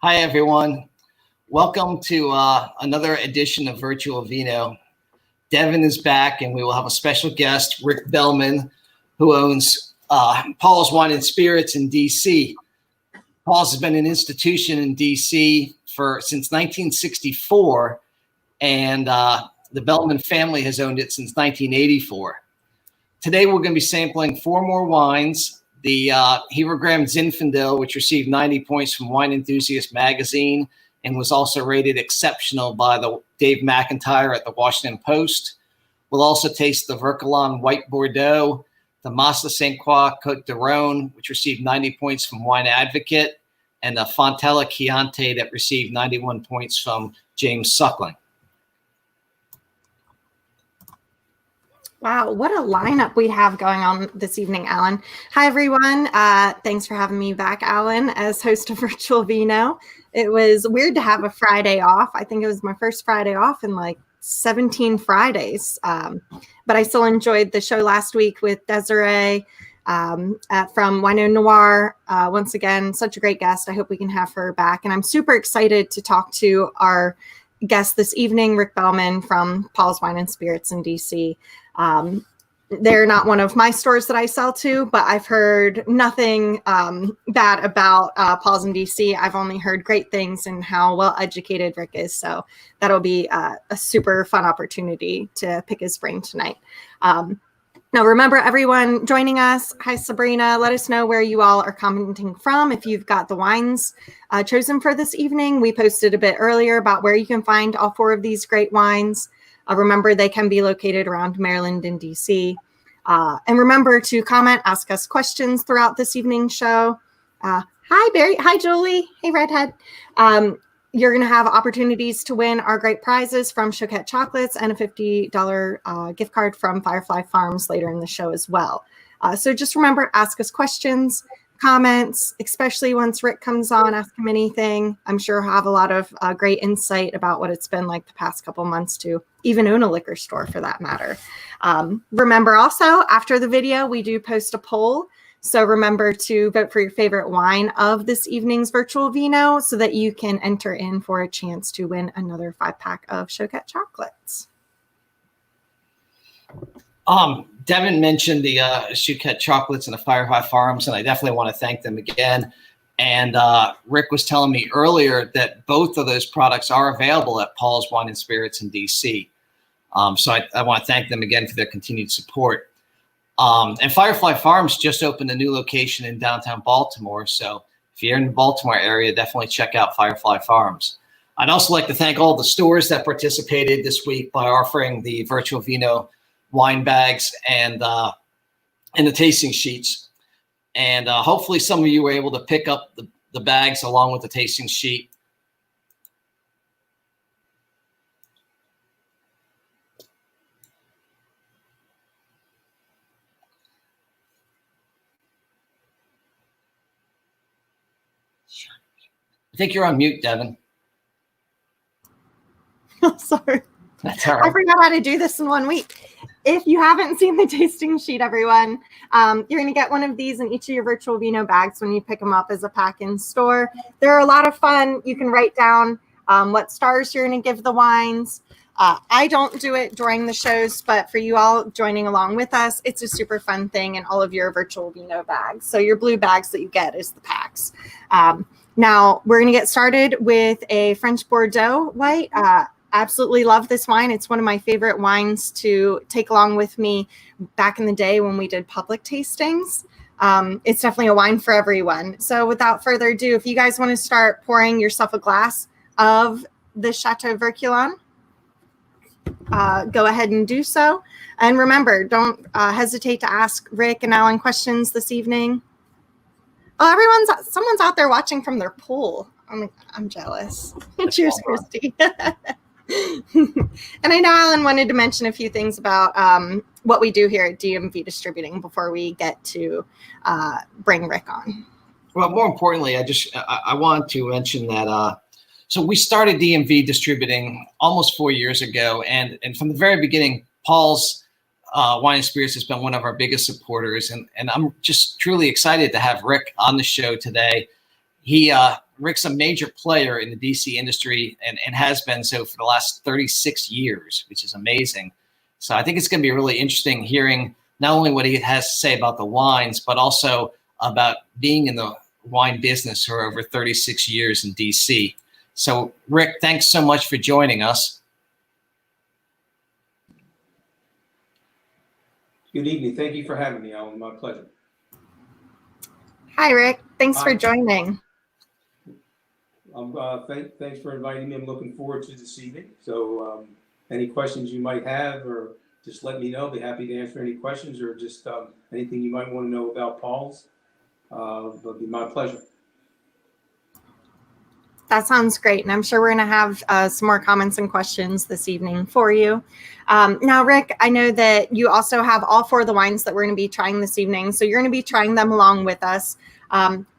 Hi, everyone. Welcome to another edition of Virtual Vino. Devin is back, and we will have a special guest, Rick Bellman, who owns Paul's Wine and Spirits in D.C. Paul's has been an institution in D.C. since 1964, and the Bellman family has owned it since 1984. Today, we're going to be sampling 4 more wines. The Hierogram Zinfandel, which received 90 points from Wine Enthusiast magazine and was also rated exceptional by the Dave McIntyre at the Washington Post. We'll also taste the Vircoulon White Bordeaux, the Mas de Sainte Croix Côtes de Rhône, which received 90 points from Wine Advocate, and the Fontella Chianti that received 91 points from James Suckling. Wow, what a lineup we have going on this evening, Alan. Hi, everyone. Thanks for having me back, Alan, as host of Virtual Vino. It was weird to have a Friday off. I think it was my first Friday off in like 17 Fridays. But I still enjoyed the show last week with Desiree from Wino Noir. Once again, such a great guest. I hope we can have her back. And I'm super excited to talk to our guest this evening, Rick Bellman from Paul's Wine and Spirits in DC. They're not one of my stores that I sell to, but I've heard nothing bad about Paul's in DC. I've only heard great things and how well educated Rick is. So that'll be a super fun opportunity to pick his brain tonight. Now, remember, everyone joining us. Hi, Sabrina. Let us know where you all are commenting from. If you've got the wines chosen for this evening, we posted a bit earlier about where you can find all 4 of these great wines. Remember, they can be located around Maryland and DC. And remember to comment, ask us questions throughout this evening's show. Hi, Barry. Hi, Julie. Hey, Redhead. You're going to have opportunities to win our great prizes from Château Chocolates and a $50 gift card from Firefly Farms later in the show as well. So just remember, ask us questions, comments, especially once Rick comes on, ask him anything. I'm sure he'll have a lot of great insight about what it's been like the past couple months to even own a liquor store for that matter. Remember also, after the video, we do post a poll. So remember to vote for your favorite wine of this evening's Virtual Vino so that you can enter in for a chance to win another 5-pack of Château chocolates. Devin mentioned the Château chocolates and the Firefly Farms, and I definitely want to thank them again. And Rick was telling me earlier that both of those products are available at Paul's Wine and Spirits in DC. So I want to thank them again for their continued support. And Firefly Farms just opened a new location in downtown Baltimore. So if you're in the Baltimore area, definitely check out Firefly Farms. I'd also like to thank all the stores that participated this week by offering the Virtual Vino wine bags and the tasting sheets. And hopefully some of you were able to pick up the bags along with the tasting sheet. I think you're on mute, Devin. Sorry. That's all right. I forgot how to do this in 1 week. If you haven't seen the tasting sheet, everyone, you're going to get one of these in each of your Virtual Vino bags when you pick them up as a pack in store. They're a lot of fun. You can write down what stars you're going to give the wines. I don't do it during the shows, but for you all joining along with us, it's a super fun thing in all of your Virtual Vino bags. So your blue bags that you get is the packs. Now, we're going to get started with a French Bordeaux white. Absolutely love this wine. It's one of my favorite wines to take along with me back in the day when we did public tastings. It's definitely a wine for everyone. So without further ado, if you guys want to start pouring yourself a glass of the Château Vircoulon, go ahead and do so. And remember, don't hesitate to ask Rick and Alan questions this evening. Oh, someone's out there watching from their pool. I'm jealous. Cheers, Christy. And I know Alan wanted to mention a few things about what we do here at DMV Distributing before we get to bring Rick on. Well, more importantly, I want to mention that so we started DMV Distributing almost 4 years ago, and from the very beginning, Paul's Wine and Spirits has been one of our biggest supporters, and I'm just truly excited to have Rick on the show today. He Rick's a major player in the DC industry and has been so for the last 36 years, which is amazing. So I think it's going to be really interesting hearing not only what he has to say about the wines, but also about being in the wine business for over 36 years in DC. So Rick, thanks so much for joining us. Good evening. Thank you for having me, Alan. My pleasure. Hi, Rick. Thanks for joining. Thanks for inviting me. I'm looking forward to this evening. So any questions you might have, or just let me know. I'll be happy to answer any questions, or just anything you might want to know about Paul's. It'll be my pleasure. That sounds great. And I'm sure we're going to have some more comments and questions this evening for you. Now, Rick, I know that you also have all 4 of the wines that we're going to be trying this evening. So you're going to be trying them along with us.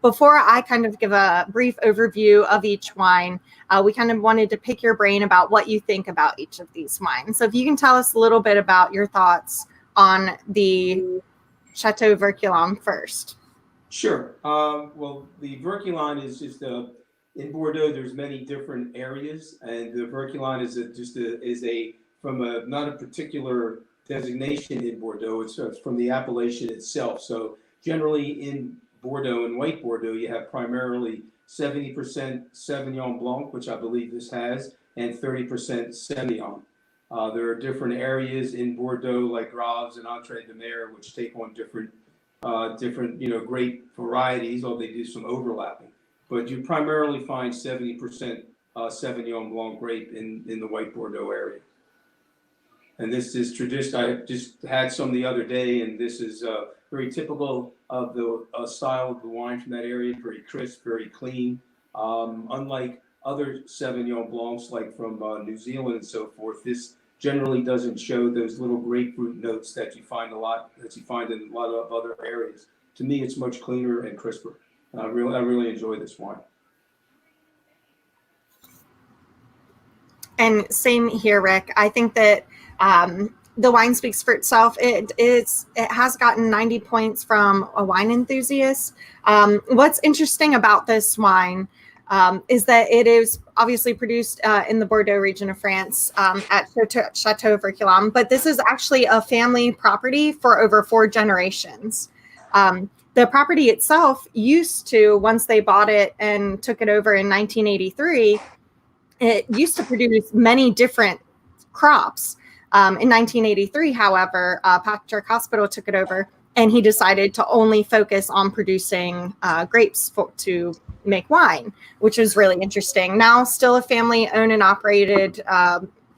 Before I kind of give a brief overview of each wine, we kind of wanted to pick your brain about what you think about each of these wines. So if you can tell us a little bit about your thoughts on the Château Vircoulon first. Sure. Well, the Vircoulon is just in Bordeaux. There's many different areas, and the Vircoulon is from not a particular designation in Bordeaux. It's from the appellation itself. So generally in Bordeaux and white Bordeaux, you have primarily 70% Sauvignon Blanc, which I believe this has, and 30% Semillon. There are different areas in Bordeaux, like Graves and Entre de Mer, which take on different grape varieties, although they do some overlapping. But you primarily find 70% Sauvignon Blanc grape in the white Bordeaux area. And this is tradition. I just had some the other day, and this is very typical of the style of the wine from that area. Very crisp, very clean. Unlike other Sauvignon Blancs, like from New Zealand and so forth, this generally doesn't show those little grapefruit notes that you find in a lot of other areas. To me, it's much cleaner and crisper. I really enjoy this wine. And same here, Rick. I think that the wine speaks for itself. It has gotten 90 points from a wine enthusiast. What's interesting about this wine is that it is obviously produced in the Bordeaux region of France at Château Vircoulon, but this is actually a family property for over 4 generations. The property itself used to, once they bought it and took it over in 1983, it used to produce many different crops. In 1983, however, Patrick Hospital took it over, and he decided to only focus on producing grapes to make wine, which was really interesting. Now, still a family-owned and operated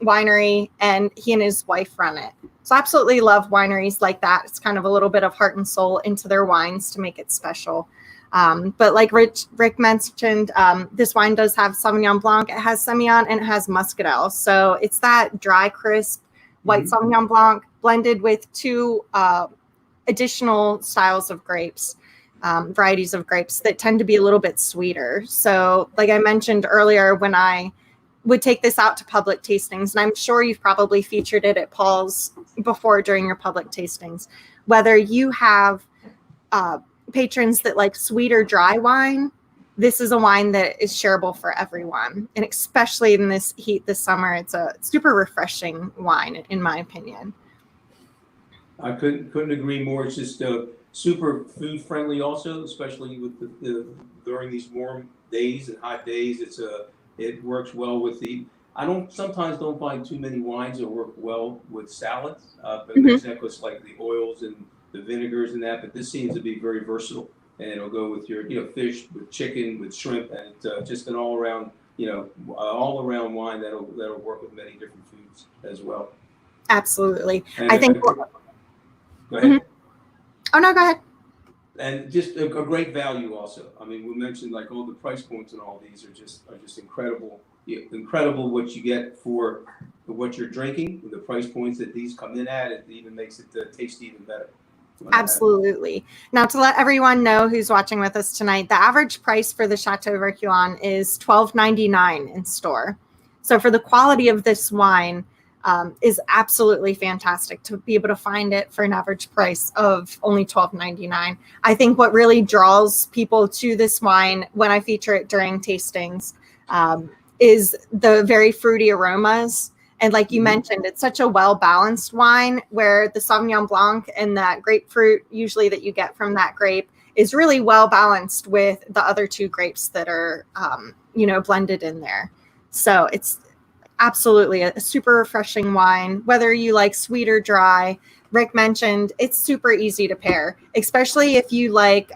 winery, and he and his wife run it. So I absolutely love wineries like that. It's kind of a little bit of heart and soul into their wines to make it special. But like Rick mentioned, this wine does have Sauvignon Blanc. It has Semillon, and it has Muscadel. So it's that dry, crisp white Sauvignon Blanc blended with 2 additional styles of grapes, varieties of grapes that tend to be a little bit sweeter. So like I mentioned earlier, when I would take this out to public tastings, and I'm sure you've probably featured it at Paul's before during your public tastings, whether you have patrons that like sweeter dry wine, this is a wine that is shareable for everyone. And especially in this heat this summer, it's a super refreshing wine, in my opinion. I couldn't agree more. It's just super food friendly also, especially with during these warm days and hot days. It works well with sometimes don't find too many wines that work well with salads, but there's like the oils and the vinegars and that, but this seems to be very versatile, and it'll go with your fish, with chicken, with shrimp, and just an all around wine that'll work with many different foods as well. Absolutely. And I think go ahead. Oh no, go ahead. And just a great value also. I mean, we mentioned like all the price points and all these are just incredible. Incredible what you get for what you're drinking, the price points that these come in at. It even makes it taste even better. Absolutely. Now, to let everyone know who's watching with us tonight, the average price for the Château Vircoulon is $12.99 in store. So for the quality of this wine, is absolutely fantastic to be able to find it for an average price of only $12.99. I think what really draws people to this wine when I feature it during tastings is the very fruity aromas. And like you mentioned, it's such a well-balanced wine where the Sauvignon Blanc and that grapefruit usually that you get from that grape is really well-balanced with the other two grapes that are, blended in there. So it's absolutely a super refreshing wine, whether you like sweet or dry. Rick mentioned it's super easy to pair, especially if you like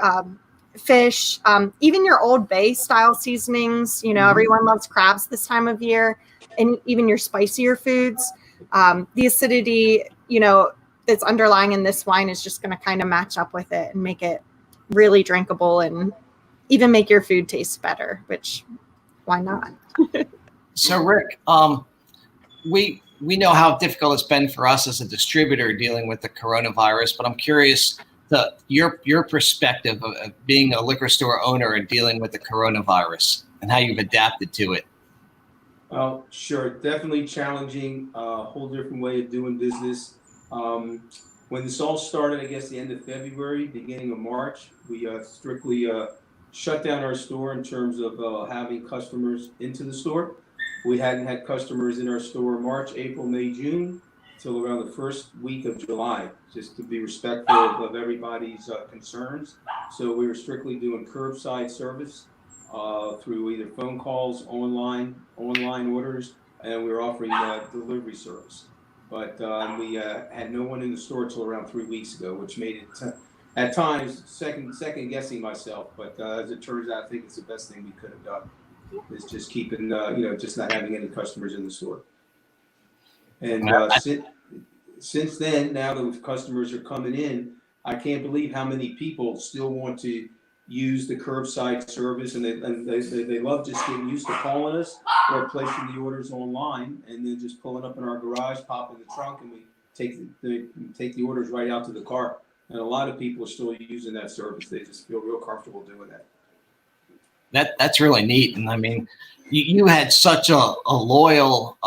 fish, even your Old Bay style seasonings. Everyone loves crabs this time of year, and even your spicier foods. The acidity, that's underlying in this wine is just going to kind of match up with it and make it really drinkable and even make your food taste better, which why not? So Rick, we know how difficult it's been for us as a distributor dealing with the coronavirus, but I'm curious your perspective of being a liquor store owner and dealing with the coronavirus and how you've adapted to it. Well, sure, definitely challenging, a whole different way of doing business. When this all started, I guess the end of February, beginning of March, we strictly shut down our store in terms of having customers into the store. We hadn't had customers in our store March, April, May, June, till around the first week of July, just to be respectful of everybody's concerns. So we were strictly doing curbside service through either phone calls, online orders, and we were offering delivery service. But we had no one in the store till around 3 weeks ago, which made it at times second guessing myself. But as it turns out, I think it's the best thing we could have done. Is just keeping, just not having any customers in the store. And since then, now that customers are coming in, I can't believe how many people still want to use the curbside service, and they love just getting used to calling us or placing the orders online, and then just pulling up in our garage, pop in the trunk, and we take the orders right out to the car. And a lot of people are still using that service. They just feel real comfortable doing that. That's really neat. And I mean, you had such a loyal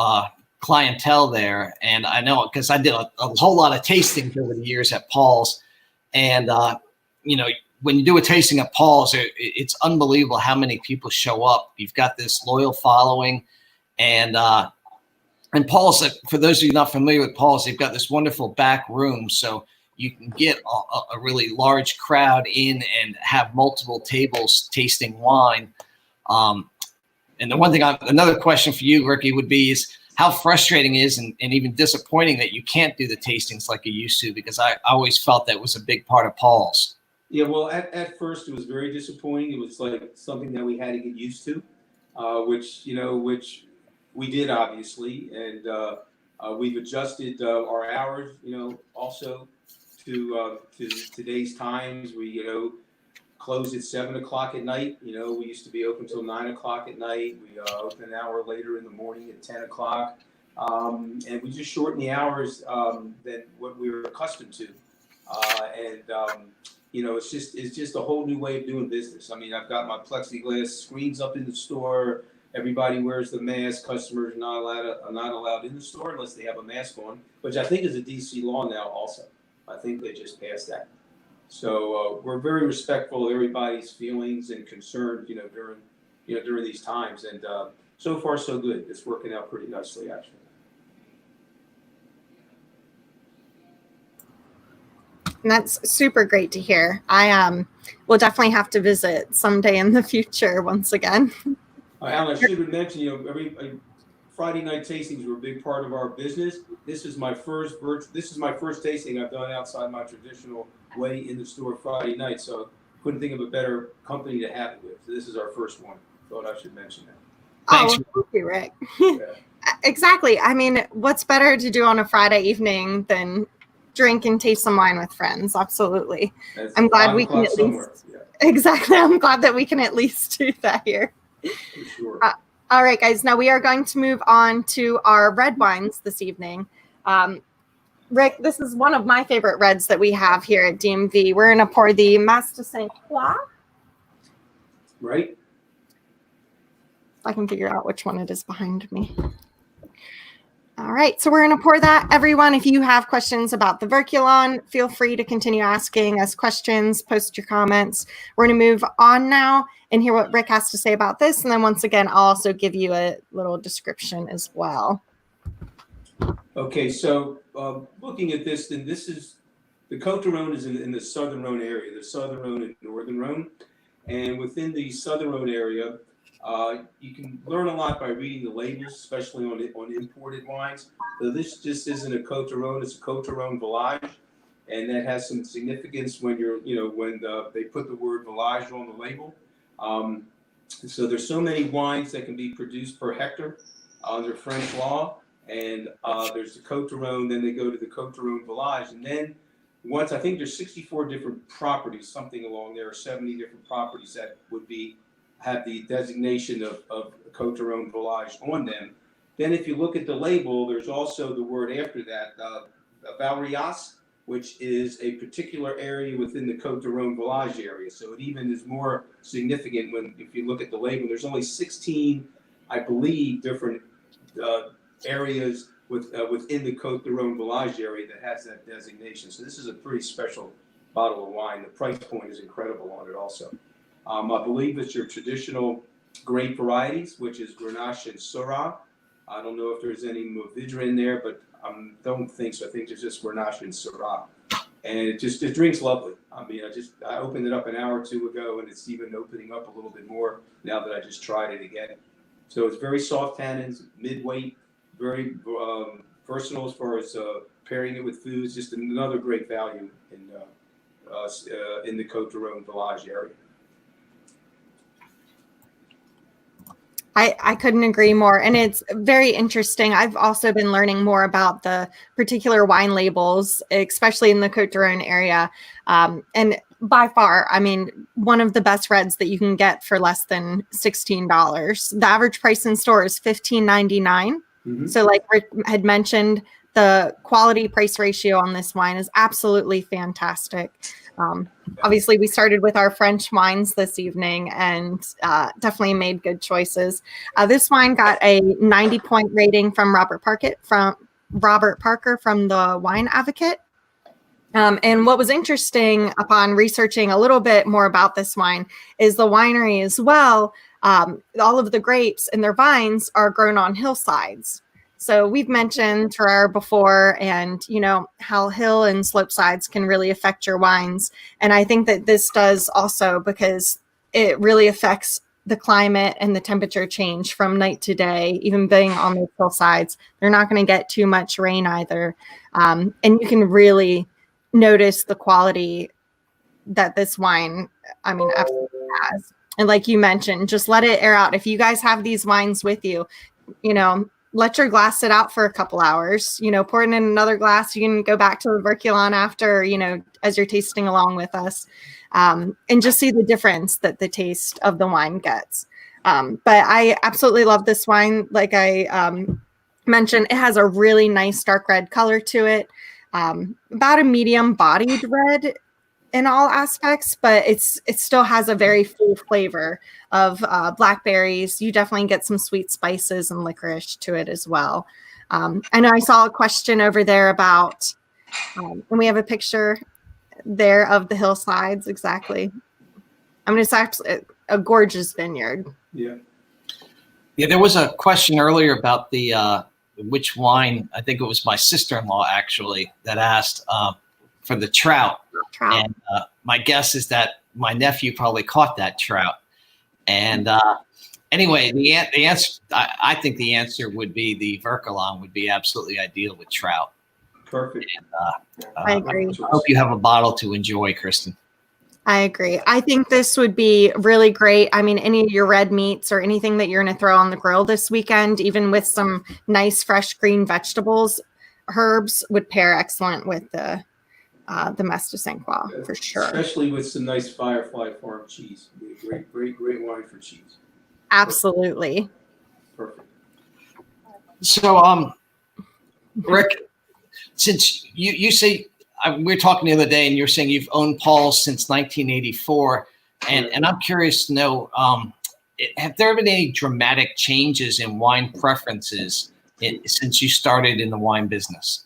clientele there. And I know because I did a whole lot of tastings over the years at Paul's. And, when you do a tasting at Paul's, it's unbelievable how many people show up. You've got this loyal following. And Paul's, for those of you not familiar with Paul's, they've got this wonderful back room. So you can get a really large crowd in and have multiple tables tasting wine. And the one thing, another question for you, Ricky, would be is how frustrating it is and even disappointing that you can't do the tastings like you used to, because I always felt that was a big part of Paul's. Yeah, well, at first it was very disappointing. It was like something that we had to get used to, which we did obviously, and we've adjusted our hours, also to today's times. We close at 7 o'clock at night. We used to be open till 9 o'clock at night. We open an hour later in the morning at 10 o'clock, and we just shorten the hours than what we were accustomed to, it's just a whole new way of doing business. I mean, I've got my plexiglass screens up in the store. Everybody wears the mask. Customers are not allowed in the store unless they have a mask on, which I think is a DC law now also. I think they just passed that. So we're very respectful of everybody's feelings and concerns, during these times. And so far, so good. It's working out pretty nicely, actually. And that's super great to hear. I will definitely have to visit someday in the future once again. Alan, I should have mentioned, every Friday night tastings were a big part of our business. This is my first tasting I've done outside my traditional way in the store Friday night. So couldn't think of a better company to have it with. So this is our first one. Thought I should mention that. Thanks. Thank you, Rick. Yeah. Exactly. I mean, what's better to do on a Friday evening than drink and taste some wine with friends? Absolutely. I'm glad we can at least. Yeah. Exactly. I'm glad that we can at least do that here. For sure. All right, guys. Now we are going to move on to our red wines this evening. Rick, this is one of my favorite reds that we have here at DMV. We're going to pour the Mas de Sainte Croix. Right. If I can figure out which one it is behind me. All right, so we're going to pour that. Everyone, if you have questions about the Vircoulon, feel free to continue asking us questions, post your comments. We're going to move on now and hear what Rick has to say about this. And then once again, I'll also give you a little description as well. Okay, so looking at this, then this is, the Côte de Rhône is in the southern Rhône area, the southern Rhône and northern Rhône. And within the southern Rhône area, you can learn a lot by reading the labels, especially on imported wines. So this just isn't a Côte de Rhône, it's a Côte de Rhône Village. And that has some significance when they put the word village on the label. So there's so many wines that can be produced per hectare under French law. And there's the Côte de Rhône, then they go to the Côte de Rhône Village. And then I think there's 64 different properties, something along there, or 70 different properties that would have the designation of Côte de Rhône Village on them. Then if you look at the label, there's also the word after that, Valrias, which is a particular area within the Côte de Rhône Village area. So it even is more significant if you look at the label. There's only 16, I believe, different areas within the Côte de Rhône Village area that has that designation. So this is a pretty special bottle of wine. The price point is incredible on it also. I believe it's your traditional grape varieties, which is Grenache and Syrah. I don't know if there's any Mourvedre in there, but I don't think so. I think there's just Grenache and Syrah. And it drinks lovely. I mean, I opened it up an hour or two ago, and it's even opening up a little bit more now that I just tried it again. So it's very soft tannins, mid-weight, very versatile as far as pairing it with foods. Just another great value in the Côte de Rhône Village area. I couldn't agree more. And it's very interesting. I've also been learning more about the particular wine labels, especially in the Côte de Rhône area. And by far, I mean, one of the best reds that you can get for less than $16. The average price in store is $15.99. Mm-hmm. So like Rick had mentioned, the quality price ratio on this wine is absolutely fantastic. Obviously, we started with our French wines this evening and definitely made good choices. This wine got a 90-point rating from Robert Parker from the Wine Advocate. And what was interesting upon researching a little bit more about this wine is the winery as well. All of the grapes in their vines are grown on hillsides. So we've mentioned Terroir before, and how hill and slope sides can really affect your wines. And I think that this does also, because it really affects the climate and the temperature change from night to day. Even being on the hillsides, they're not going to get too much rain either. And you can really notice the quality that this wine, absolutely has. And like you mentioned, just let it air out. If you guys have these wines with you, let your glass sit out for a couple hours, pour it in another glass. You can go back to the Vircoulon after, as you're tasting along with us, and just see the difference that the taste of the wine gets. But I absolutely love this wine. Like I mentioned, it has a really nice dark red color to it, about a medium bodied red in all aspects, but it still has a very full flavor of blackberries. You definitely get some sweet spices and licorice to it as well. I know I saw a question over there about, and we have a picture there of the hillsides. Exactly. It's actually a gorgeous vineyard. Yeah. Yeah. There was a question earlier about which wine. I think it was my sister-in-law actually that asked for the trout. And my guess is that my nephew probably caught that trout. And anyway, the answer, I think the answer would be the Vircoulon would be absolutely ideal with trout. Perfect. And, I agree. I hope you have a bottle to enjoy, Kristen. I agree. I think this would be really great. Any of your red meats or anything that you're going to throw on the grill this weekend, even with some nice fresh green vegetables, herbs would pair excellent with the Mess de Sainte Croix, for sure. Especially with some nice Firefly Farm cheese. Great wine for cheese. Absolutely. Perfect. So, Rick, since you say, we were talking the other day and you're saying you've owned Paul's since 1984, and I'm curious to know, have there been any dramatic changes in wine preferences since you started in the wine business?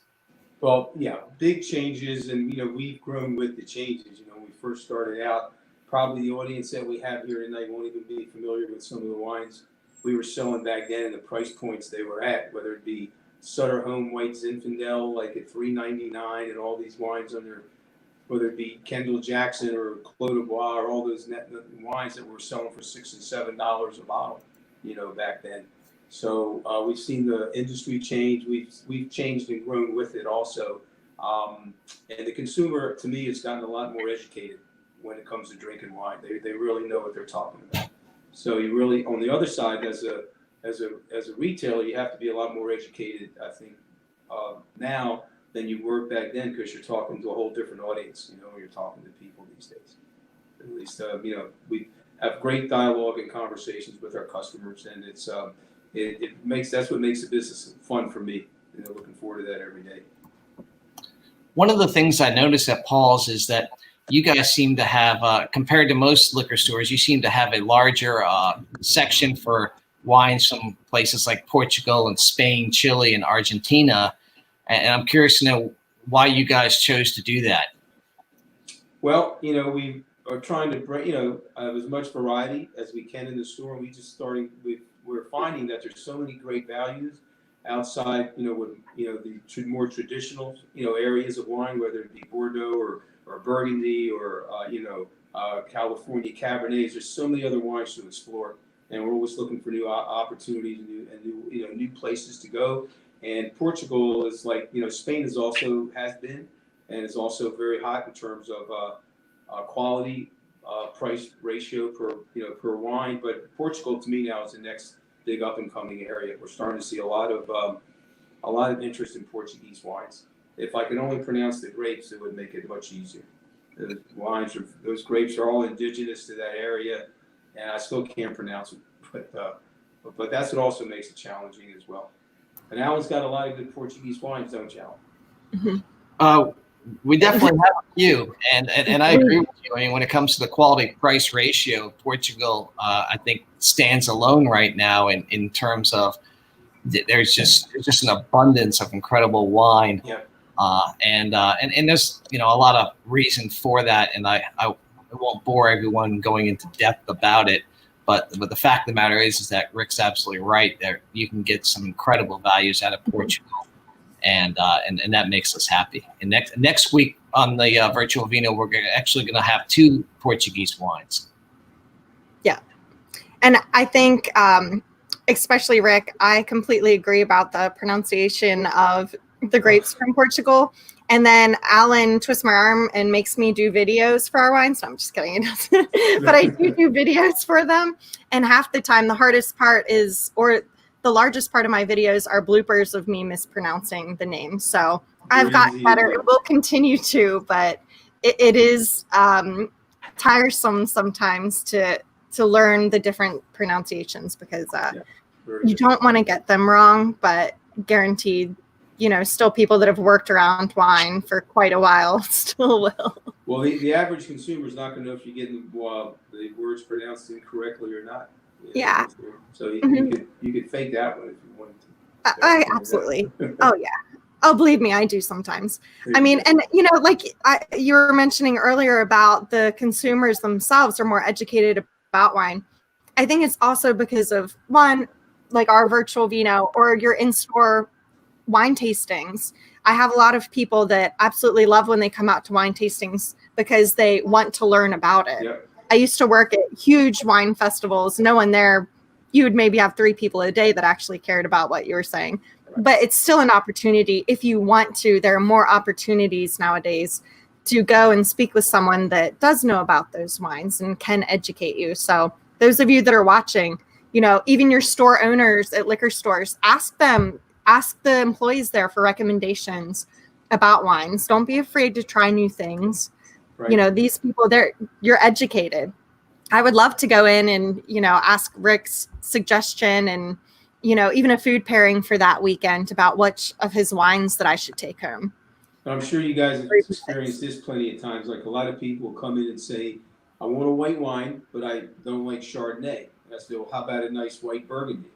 Well, yeah, big changes, and we've grown with the changes. When we first started out, probably the audience that we have here tonight won't even be familiar with some of the wines we were selling back then and the price points they were at, whether it be Sutter Home White Zinfandel, like at $3.99, and all these wines under, whether it be Kendall Jackson or Clos de Bois, or all those wines that were selling for $6 and $7 a bottle, back then. So we've seen the industry change. We've changed and grown with it also. And the consumer, to me, has gotten a lot more educated when it comes to drinking wine. They really know what they're talking about. So you really, on the other side, as a retailer, you have to be a lot more educated, I think, now than you were back then, because you're talking to a whole different audience. You're talking to people these days. At least, we have great dialogue and conversations with our customers, and it's that's what makes the business fun for me. Looking forward to that every day. One of the things I noticed at Paul's is that you guys seem to have, compared to most liquor stores, you seem to have a larger section for wines from places like Portugal and Spain, Chile, and Argentina. And I'm curious to know why you guys chose to do that. Well, we are trying to bring, have as much variety as we can in the store. We just we're finding that there's so many great values outside, with, the more traditional, areas of wine, whether it be Bordeaux or Burgundy or, California Cabernets. There's so many other wines to explore, and we're always looking for new opportunities and new places to go. And Portugal is like, Spain has been, and is also very hot in terms of quality, price ratio per wine. But Portugal, to me, now is the next big up and coming area. We're starting to see a lot of interest in Portuguese wines. If I could only pronounce the grapes, it would make it much easier. Those grapes are all indigenous to that area, and I still can't pronounce them. But that's what also makes it challenging as well. And Alan's got a lot of good Portuguese wines, don't you, Alan? Mm-hmm. We definitely have a few, and I agree with you. I mean, when it comes to the quality price ratio, Portugal, I think, stands alone right now in terms of there's just an abundance of incredible wine. Yeah. And there's a lot of reason for that, and I won't bore everyone going into depth about it, but the fact of the matter is that Rick's absolutely right. There you can get some incredible values out of Portugal, and that makes us happy. And next week on the Virtual Vino, we're actually going to have 2 Portuguese wines. Yeah, and I think especially Rick, I completely agree about the pronunciation of the grapes from Portugal. And then Alan twists my arm and makes me do videos for our wines. No, I'm just kidding. But I do videos for them. And half the time, the hardest part the largest part of my videos are bloopers of me mispronouncing the name. So I've gotten better. It will continue to, but it is tiresome sometimes to learn the different pronunciations because you don't want to get them wrong, but guaranteed, still people that have worked around wine for quite a while still will. Well, the average consumer is not going to know if you're getting the words pronounced incorrectly or not. Yeah. So you could fake that one if you wanted to. I absolutely. Oh yeah. Oh, believe me, I do sometimes. I mean, and you were mentioning earlier about the consumers themselves are more educated about wine. I think it's also because of one, like our virtual Vino or your in-store wine tastings. I have a lot of people that absolutely love when they come out to wine tastings because they want to learn about it. Yeah. I used to work at huge wine festivals. No one there, you would maybe have 3 people a day that actually cared about what you were saying. But it's still an opportunity if you want to. There are more opportunities nowadays to go and speak with someone that does know about those wines and can educate you. So those of you that are watching, even your store owners at liquor stores, ask the employees there for recommendations about wines. Don't be afraid to try new things. Right. These people, you're educated. I would love to go in and, ask Rick's suggestion and, even a food pairing for that weekend about which of his wines that I should take home. I'm sure you guys have experienced this plenty of times. Like a lot of people will come in and say, I want a white wine, but I don't like Chardonnay. And I say, well, how about a nice white Burgundy?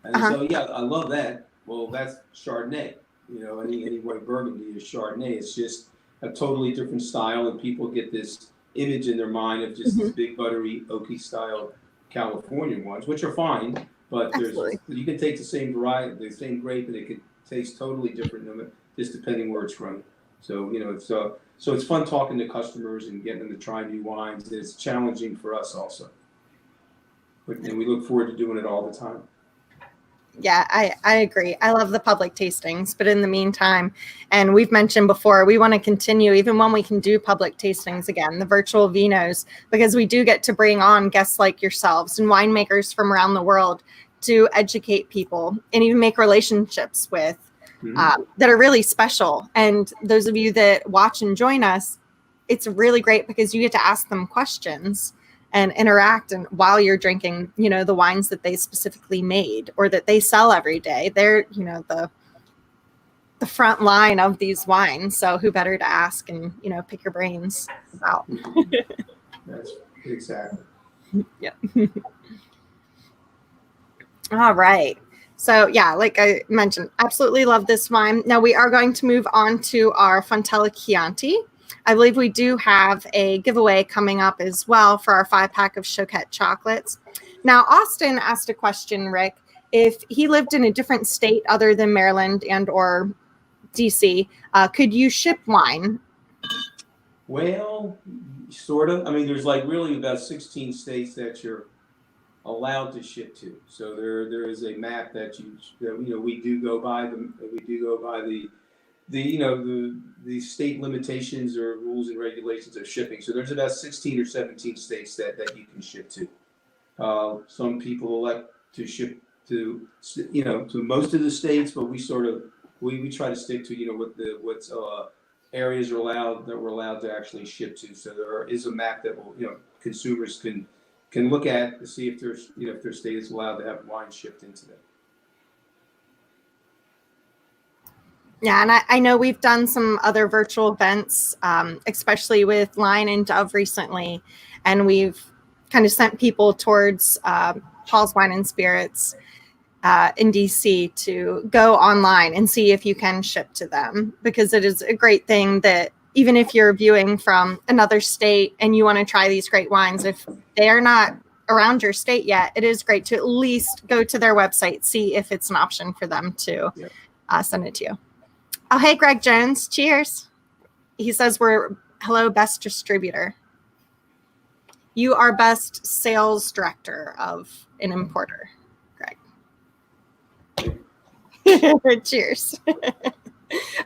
And they say, oh, yeah, I love that. Well, that's Chardonnay. Any white Burgundy is Chardonnay. It's just a totally different style, and people get this image in their mind of just these big buttery oaky style California ones, which are fine, but you can take the same variety, the same grape, and it could taste totally different just depending where it's grown. So it's fun talking to customers and getting them to try new wines. It's challenging for us also, and we look forward to doing it all the time. Yeah, I agree. I love the public tastings, but in the meantime, and we've mentioned before, we want to continue even when we can do public tastings again, the virtual vinos, because we do get to bring on guests like yourselves and winemakers from around the world to educate people and even make relationships with that are really special. And those of you that watch and join us, it's really great because you get to ask them questions and interact, and while you're drinking, the wines that they specifically made or that they sell every day. They're, the front line of these wines. So who better to ask and, pick your brains about. That's exactly. Yeah. All right. So yeah, like I mentioned, absolutely love this wine. Now we are going to move on to our Fontella Chianti. I believe we do have a giveaway coming up as well for our 5-pack of Choquette chocolates. Now, Austin asked a question, Rick, if he lived in a different state other than Maryland and or DC, could you ship wine? Well, sort of. I mean, there's like really about 16 states that you're allowed to ship to. So there is a map that we do go by the state limitations or rules and regulations of shipping. So there's about 16 or 17 states that you can ship to. Some people elect to ship to most of the states, but we try to stick to what areas we're allowed to actually ship to. So there is a map that will consumers can look at to see if their state is allowed to have wine shipped into them. Yeah, and I know we've done some other virtual events, especially with Lion and Dove recently, and we've kind of sent people towards Paul's Wine and Spirits in DC to go online and see if you can ship to them, because it is a great thing that even if you're viewing from another state and you want to try these great wines, if they are not around your state yet, it is great to at least go to their website, see if it's an option for them to send it to you. Oh, hey, Greg Jones. Cheers. He says hello, best distributor. You are best sales director of an importer, Greg. Cheers. All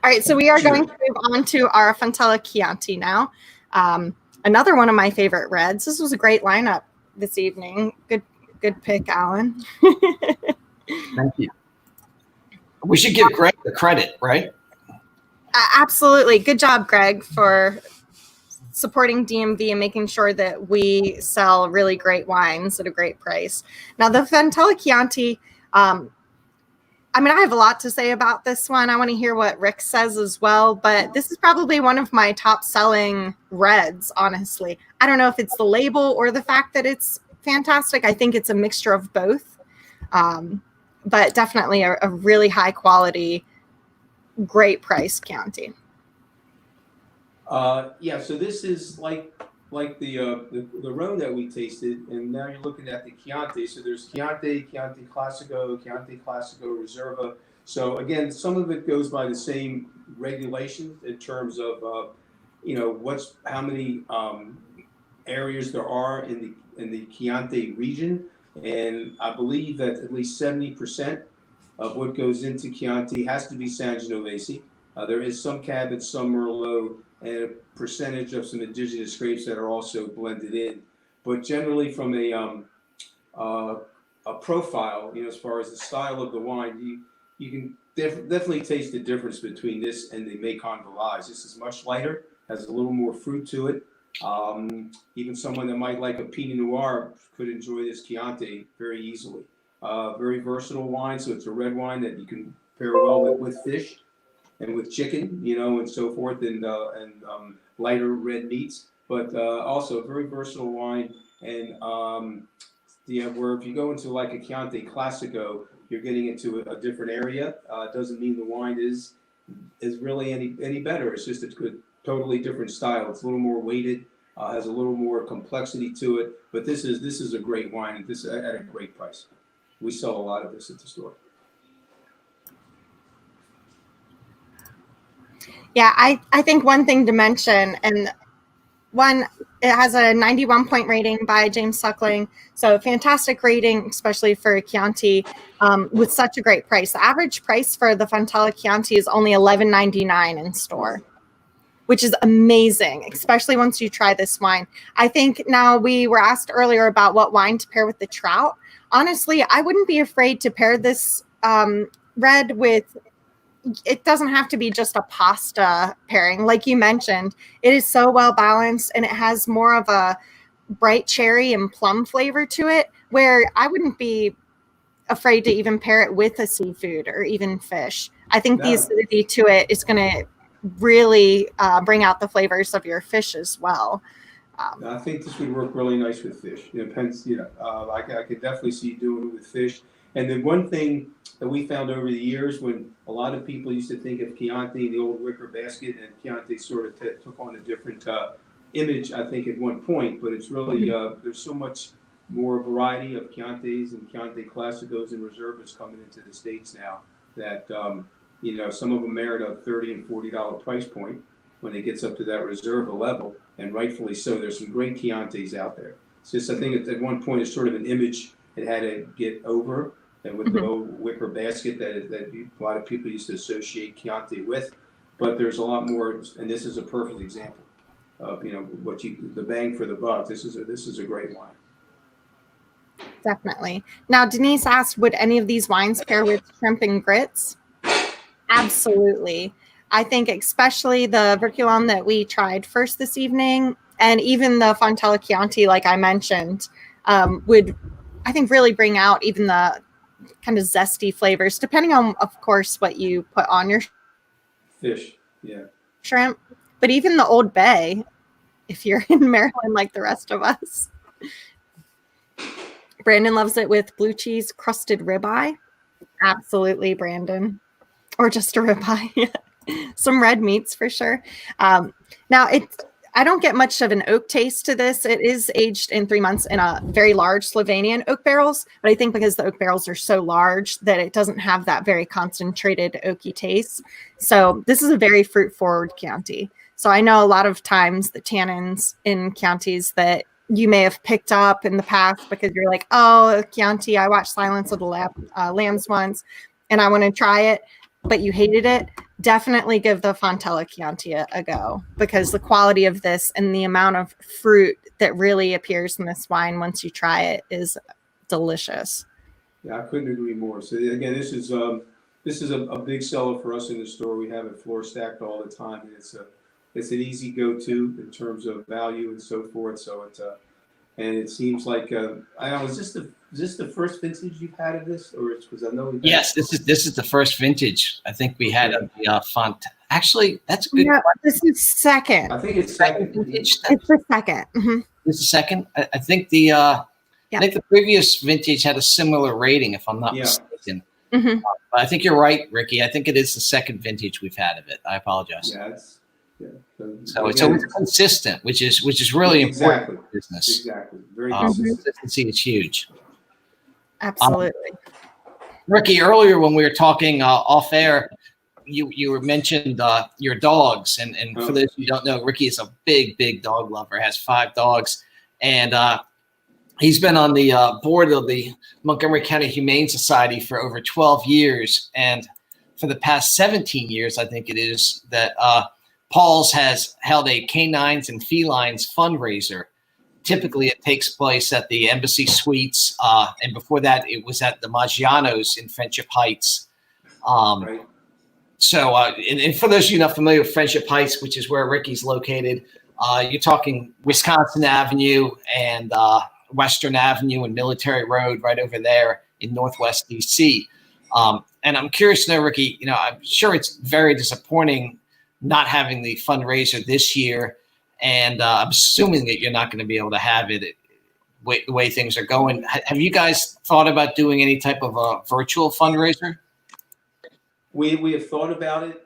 right, so we are going to move on to our Fontella Chianti now. Another one of my favorite reds. This was a great lineup this evening. Good pick, Alan. Thank you. We should give Greg the credit, right? Absolutely. Good job, Greg, for supporting DMV and making sure that we sell really great wines at a great price. Now, the Fontella Chianti, I have a lot to say about this one. I want to hear what Rick says as well, but this is probably one of my top selling reds, honestly. I don't know if it's the label or the fact that it's fantastic. I think it's a mixture of both, but definitely a really high quality, great priced Chianti. So this is like the Rhône that we tasted, and now you're looking at the Chianti. So there's Chianti Classico, Chianti Classico Reserva. So again, some of it goes by the same regulations in terms of how many areas there are in the Chianti region, and I believe that at least 70% of what goes into Chianti has to be Sangiovese. There is some Cabot, some Merlot, and a percentage of some indigenous grapes that are also blended in. But generally, from a profile, as far as the style of the wine, you can definitely taste the difference between this and the Macon Village. This is much lighter, has a little more fruit to it. Even someone that might like a Pinot Noir could enjoy this Chianti very easily. Very versatile wine, so it's a red wine that you can pair well with fish and with chicken, and so forth, and lighter red meats. But also a very versatile wine, and where if you go into like a Chianti Classico, you're getting into a different area. It doesn't mean the wine is really any better. It's just a good, totally different style. It's a little more weighted, has a little more complexity to it. But this is a great wine, and this at a great price. We sell a lot of this at the store. Yeah, I think one thing to mention, and one, it has a 91 point rating by James Suckling. So fantastic rating, especially for a Chianti, with such a great price. The average price for the Fontella Chianti is only $11.99 in store, which is amazing, especially once you try this wine. I think now, we were asked earlier about what wine to pair with the trout. Honestly, I wouldn't be afraid to pair this red with, it doesn't have to be just a pasta pairing. Like you mentioned, it is so well balanced, and it has more of a bright cherry and plum flavor to it, where I wouldn't be afraid to even pair it with a seafood or even fish. I think the acidity to it is going to really bring out the flavors of your fish as well. I think this would work really nice with fish. It depends, I could definitely see doing it with fish. And then one thing that we found over the years, when a lot of people used to think of Chianti, the old wicker basket, and Chianti sort of took on a different image, I think, at one point. But it's really, there's so much more variety of Chiantis and Chianti Classicos and Reservas coming into the States now that, some of them merit a $30 and $40 price point when it gets up to that Reserva level, and rightfully so. There's some great Chiantis out there. It's just, I think at one point it's sort of an image it had to get over, and with the old wicker basket that a lot of people used to associate Chianti with. But there's a lot more, and this is a perfect example of the bang for the buck. This is a great wine. Definitely. Now, Denise asked, would any of these wines pair with shrimp and grits? Absolutely. I think especially the Vircoulon that we tried first this evening, and even the Fontella Chianti, like I mentioned, would, I think, really bring out even the kind of zesty flavors, depending on, of course, what you put on your fish. Yeah. Shrimp. But even the Old Bay, if you're in Maryland like the rest of us. Brandon loves it with blue cheese crusted ribeye. Absolutely, Brandon. Or just a ribeye. Some red meats for sure. Now, I don't get much of an oak taste to this. It is aged in 3 months in a very large Slovenian oak barrels, but I think because the oak barrels are so large that it doesn't have that very concentrated oaky taste. So this is a very fruit-forward Chianti. So I know a lot of times the tannins in Chiantis that you may have picked up in the past because you're like, oh, Chianti, I watched Silence of the Lambs once and I want to try it, but you hated it. Definitely give the Fontella Chianti a go, because the quality of this and the amount of fruit that really appears in this wine once you try it is delicious. Yeah, I couldn't agree more. So again, this is a big seller for us in the store. We have it floor stacked all the time, and it's an easy go-to in terms of value and so forth. So and it seems like I don't know, is this the first vintage you've had of this, or it's because I know we've yes, this is the first vintage I think we had of the font. Actually, that's a good. Yeah, this is second. I think it's second vintage. It's the second. Mm-hmm. This is second. I think I think the previous vintage had a similar rating, if I'm not mistaken. Mm-hmm. But I think you're right, Ricky. I think it is the second vintage we've had of it. I apologize. Yeah, so it's always consistent, which is really important in business. Exactly. Very consistent. Consistency is huge. Absolutely. Ricky, earlier when we were talking off air, you mentioned your dogs, and for those who don't know, Ricky is a big dog lover. Has 5 dogs, and he's been on the board of the Montgomery County Humane Society for over 12 years, and for the past 17 years, I think it is, that Paul's has held a canines and felines fundraiser. Typically, it takes place at the Embassy Suites, and before that, it was at the Maggiano's in Friendship Heights. Right. So, and for those of you not familiar with Friendship Heights, which is where Ricky's located, you're talking Wisconsin Avenue and Western Avenue and Military Road right over there in Northwest DC. And I'm curious to know, Ricky, I'm sure it's very disappointing not having the fundraiser this year. And I'm assuming that you're not going to be able to have it the way things are going. Have you guys thought about doing any type of a virtual fundraiser? We have thought about it.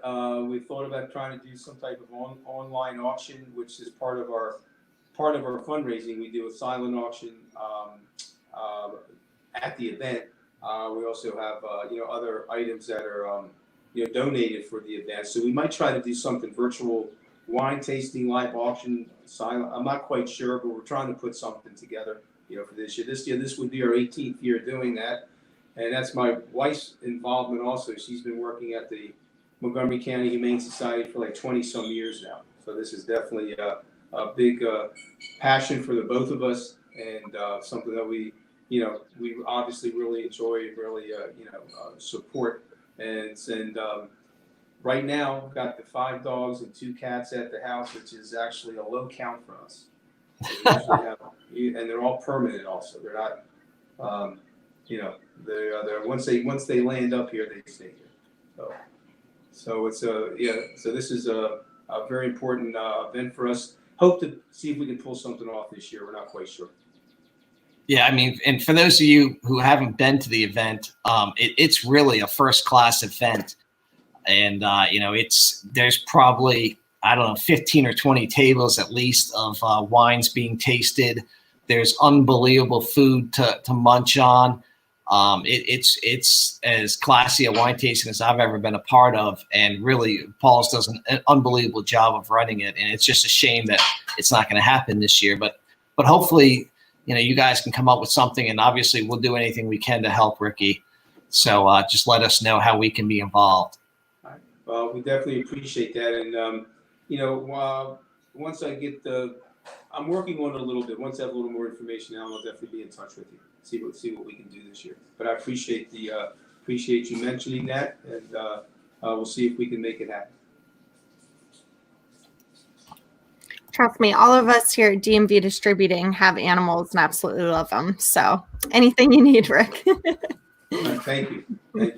We've thought about trying to do some type of online auction, which is part of our fundraising. We do a silent auction at the event. We also have other items that are donated for the event. So we might try to do something virtual, wine tasting, live auction, silent. I'm not quite sure, but we're trying to put something together for this year. This would be our 18th year doing that. And that's my wife's involvement also. She's been working at the Montgomery County Humane Society for like 20 some years now. So this is definitely a big passion for the both of us, and something that we obviously really enjoy and really support. And right now we've got the 5 dogs and 2 cats at the house, which is actually a low count for us. And they're all permanent also. They're not they're once they land up here, they stay here. So it's so this is a very important event for us. Hope to see if we can pull something off this year. We're not quite sure. Yeah, I mean, and for those of you who haven't been to the event, it's really a first-class event. And, there's probably, 15 or 20 tables at least of wines being tasted. There's unbelievable food to munch on. It's as classy a wine tasting as I've ever been a part of. And really, Paul's does an unbelievable job of running it. And it's just a shame that it's not going to happen this year. But hopefully, you guys can come up with something, and obviously we'll do anything we can to help Ricky. So just let us know how we can be involved. All right. Well, we definitely appreciate that. And, once I get I'm working on it a little bit. Once I have a little more information, I'll definitely be in touch with you. See what we can do this year. But I appreciate you mentioning that, and we'll see if we can make it happen. Trust me, all of us here at DMV Distributing have animals and absolutely love them. So anything you need, Rick. Thank you.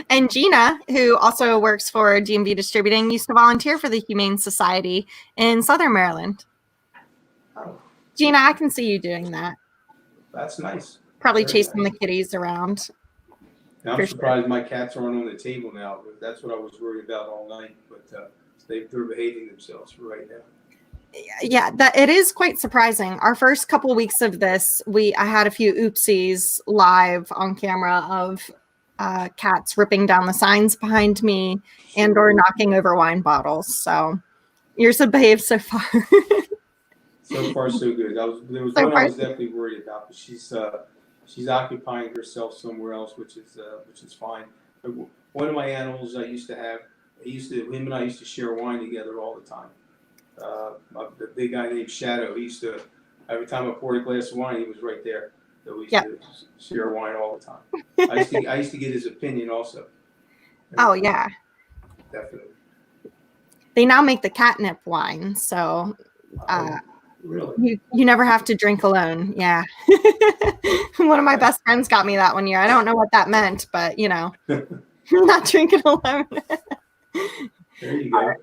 And Gina, who also works for DMV Distributing, used to volunteer for the Humane Society in Southern Maryland. Oh. Gina, I can see you doing that. That's nice. Probably Very chasing nice. the kitties around. I'm surprised my cats aren't on the table now. That's what I was worried about all night. But they're behaving themselves for right now. Yeah, it is quite surprising. Our first couple of weeks of this, I had a few oopsies live on camera of cats ripping down the signs behind me and or knocking over wine bottles. So yours have behaved so far. So far, so good. There was one I was definitely worried about, but she's occupying herself somewhere else, which is fine. But one of my animals I used to have, him and I used to share wine together all the time. The big guy named Château, he used to, every time I poured a glass of wine, he was right there. So we used to share wine all the time. I used to get his opinion also. Oh yeah, definitely. They now make the catnip wine, so really, you never have to drink alone. Yeah. One of my best friends got me that one year. I don't know what that meant, but not drinking alone. There you go.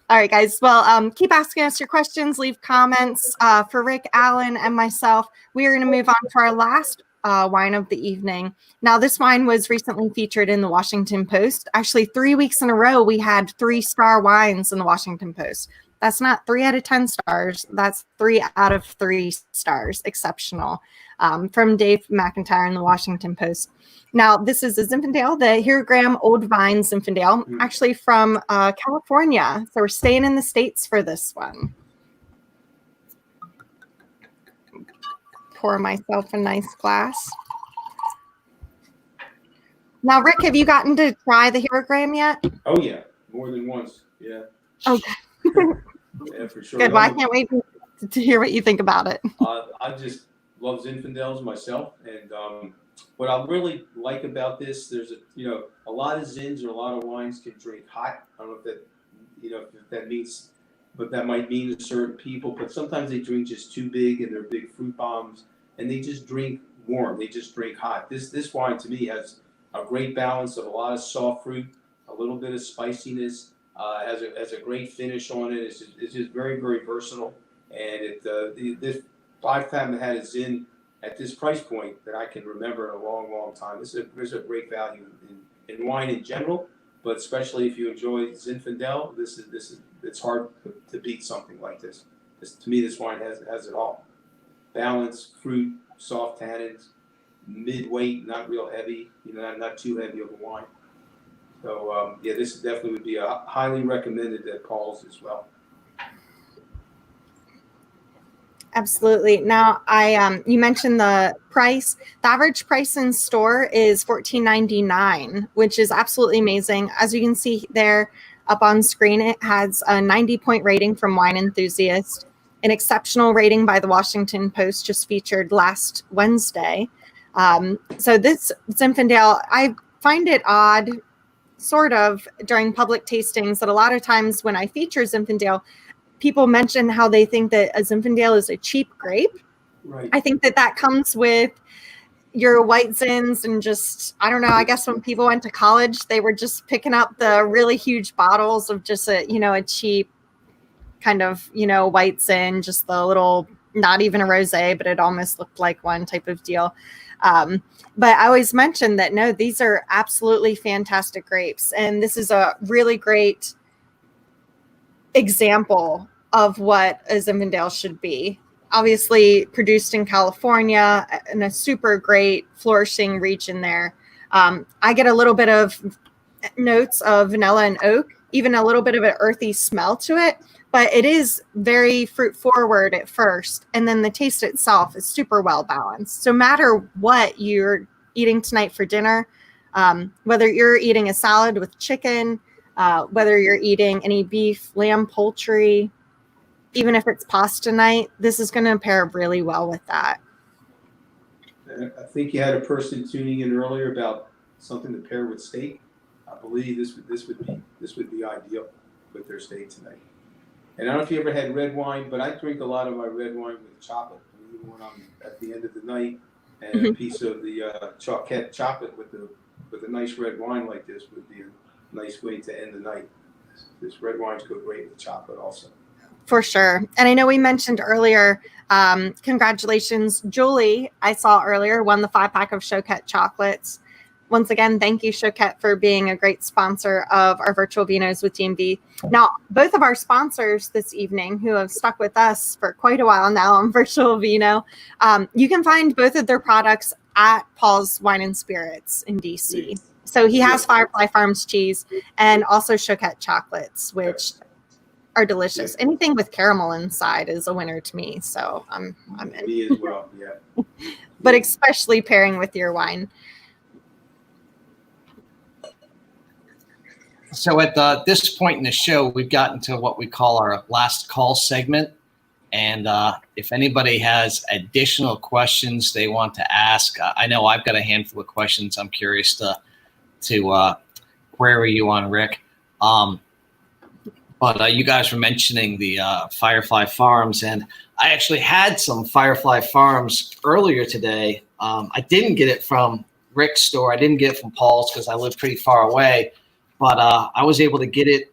All right, guys. Well, keep asking us your questions. Leave comments. For Rick, Alan, and myself, we are going to move on to our last wine of the evening. Now, this wine was recently featured in the Washington Post. Actually, 3 weeks in a row, we had 3-star wines in the Washington Post. That's not 3 out of 10 stars. That's 3 out of 3 stars. Exceptional. From Dave McIntyre in the Washington Post. Now, this is a Zinfandel, the Hierogram Old Vine Zinfandel, actually from California. So we're staying in the States for this one. Pour myself a nice glass. Now, Rick, have you gotten to try the Hierogram yet? Oh, yeah. More than once. Yeah. Okay. Yeah, for sure. Good. Well, I can't wait to hear what you think about it. I just love Zinfandels myself. And what I really like about this, there's a lot of Zins or a lot of wines can drink hot. I don't know if that means, but that might mean to certain people. But sometimes they drink just too big and they're big fruit bombs, and they just drink warm. They just drink hot. This wine to me has a great balance of a lot of soft fruit, a little bit of spiciness. Has a great finish on it. It's just very, very versatile, and I haven't had a Zin at this price point that I can remember in a long, long time. There's a great value in wine in general, but especially if you enjoy Zinfandel, it's hard to beat something like this. To me, this wine has it all: balance, fruit, soft tannins, mid-weight, not real heavy, not too heavy of a wine. So this definitely would be highly recommended at Paul's as well. Absolutely. Now, you mentioned the price. The average price in store is $14.99, which is absolutely amazing. As you can see there up on screen, it has a 90-point rating from Wine Enthusiast, an exceptional rating by the Washington Post, just featured last Wednesday. So this Zinfandel, I find it odd, sort of, during public tastings that a lot of times when I feature Zinfandel, people mention how they think that a Zinfandel is a cheap grape. Right. I think that comes with your white Zins and just, I don't know, I guess when people went to college, they were just picking up the really huge bottles of just a cheap kind of, white Zin, just the little, not even a rosé, but it almost looked like one type of deal. But I always mention that, no, these are absolutely fantastic grapes. And this is a really great example of what a Zinfandel should be. Obviously produced in California in a super great flourishing region there. I get a little bit of notes of vanilla and oak, even a little bit of an earthy smell to it, but it is very fruit forward at first. And then the taste itself is super well balanced. So no matter what you're eating tonight for dinner, whether you're eating a salad with chicken, whether you're eating any beef, lamb, poultry, even if it's pasta night, this is going to pair really well with that. I think you had a person tuning in earlier about something to pair with steak. I believe this would be ideal with their steak tonight. And I don't know if you ever had red wine, but I drink a lot of my red wine with chocolate. Even when I'm at the end of the night, and a piece of the chocolate with a nice red wine like this would be a nice way to end the night. This red wines go great with chocolate also. For sure. And I know we mentioned earlier, congratulations, Julie, I saw earlier, won the 5-pack of Choquette chocolates. Once again, thank you, Choquette, for being a great sponsor of our virtual Vinos with DMV. Now, both of our sponsors this evening, who have stuck with us for quite a while now on Virtual Vino, you can find both of their products at Paul's Wine and Spirits in DC. So he has Firefly Farms cheese and also Choquette chocolates, which are delicious. Anything with caramel inside is a winner to me. So I'm in. Me as well, yeah. But especially pairing with your wine. So at this point in the show, we've gotten to what we call our last call segment. And if anybody has additional questions they want to ask, I know I've got a handful of questions I'm curious to query you on, Rick. But you guys were mentioning the Firefly Farms, and I actually had some Firefly Farms earlier today. I didn't get it from Rick's store. I didn't get it from Paul's because I live pretty far away. But I was able to get it.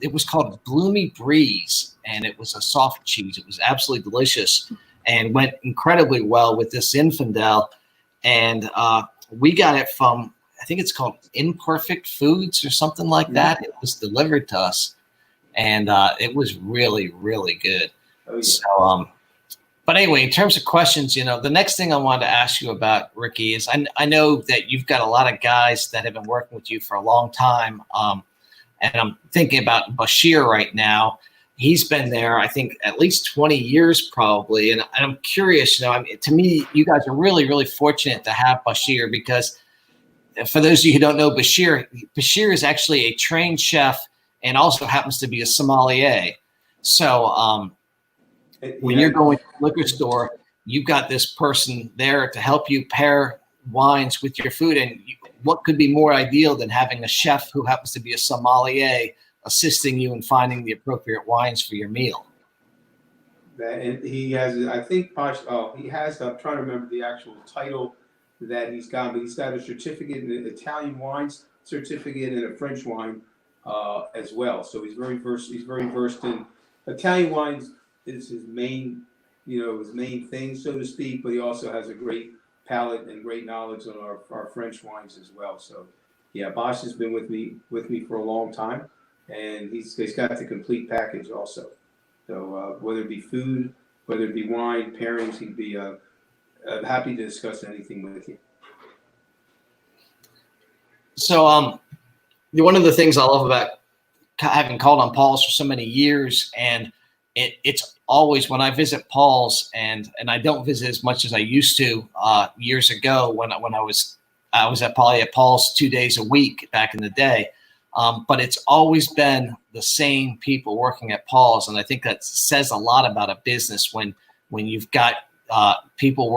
It was called Bloomy Breeze, and it was a soft cheese. It was absolutely delicious and went incredibly well with this Zinfandel. And we got it from, I think it's called Imperfect Foods or something like that. It was delivered to us, and it was really, really good. Oh, yeah. So, but anyway, in terms of questions, the next thing I wanted to ask you about, Ricky, is I know that you've got a lot of guys that have been working with you for a long time. And I'm thinking about Bashir right now. He's been there, I think, at least 20 years probably. And I'm curious, to me, you guys are really, really fortunate to have Bashir, because for those of you who don't know Bashir is actually a trained chef and also happens to be a sommelier. So when you're going to the liquor store, you've got this person there to help you pair wines with your food. And what could be more ideal than having a chef who happens to be a sommelier assisting you in finding the appropriate wines for your meal? And he has, I think, he has, I'm trying to remember the actual title that he's got, but he's got a certificate in the Italian wines, certificate in a French wine as well. So he's very versed in Italian wines. Is his main his main thing, so to speak, but he also has a great palate and great knowledge on our French wines as well. So yeah, Bosch has been with me for a long time, and he's got the complete package also. So whether it be food, whether it be wine, pairings, he'd be happy to discuss anything with you. So one of the things I love about having called on Paul's for so many years, and it's always when I visit Paul's, and I don't visit as much as I used to years ago when I was at Paul's 2 days a week back in the day. But it's always been the same people working at Paul's, and I think that says a lot about a business when you've got people